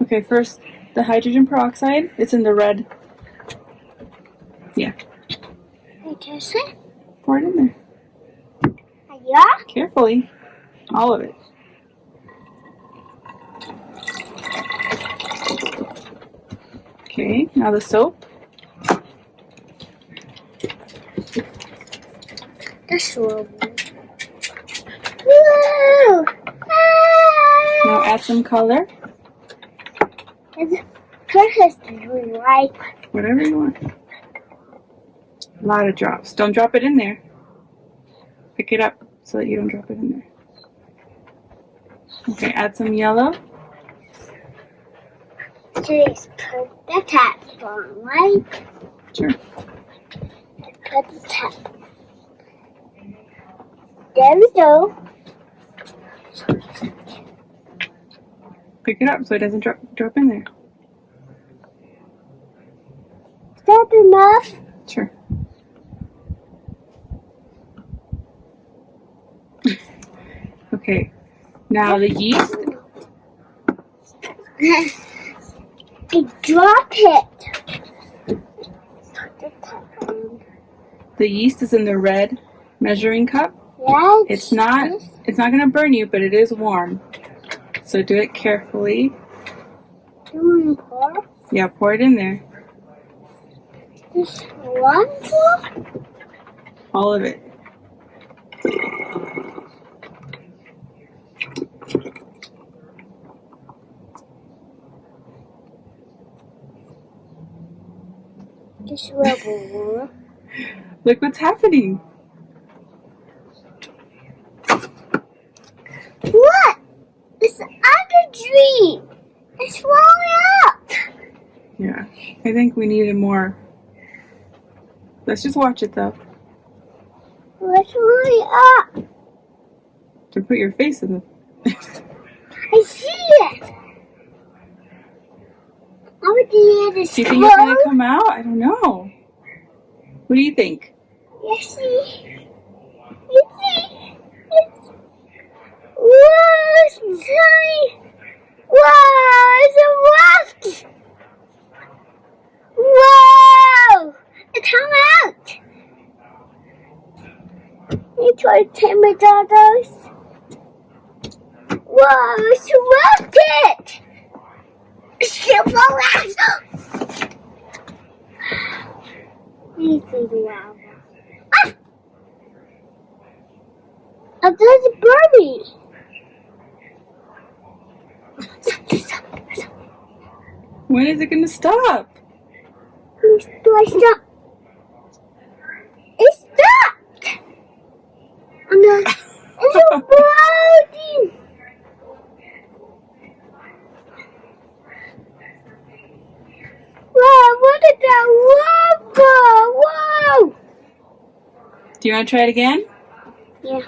Okay, first the hydrogen peroxide. It's in the red. Yeah. Okay. Pour it in there. Yeah? Carefully. All of it. Okay, now the soap. That's horrible. Woo! Now add some color. Color has to be white. Whatever you want. A lot of drops. Don't drop it in there. Pick it up so that you don't drop it in there. Okay, add some yellow. Just put the tap on, right? Sure. Put the tap. There we go. Pick it up so it doesn't drop in there. Is that enough? Sure. Okay, now the yeast. I drop it. Put the tap on. The yeast is in the red measuring cup. Yeah. It's not going to burn you, but it is warm. So do it carefully. You want to pour? Yeah, pour it in there. Just one pour? All of it. Just rubble. Look what's happening. What? It's other dream. It's falling up. Yeah, I think we needed more. Let's just watch it though. It's falling up. To put your face in the. I see it. I'm going to Do you think it's going to come out? I don't know. What do you think? You see? You see? Whoa, it's tiny. Whoa, it's a waft. Whoa, it came out. You try to take my daughters. Whoa, it's wafted. Super waft. You see the lava. Ah! Oh, there's a birdie. When is it going to stop? Do I stop? It stopped! Oh no, it's a birdie! Whoa, what is that lava? Whoa! Do you want to try it again? Yeah.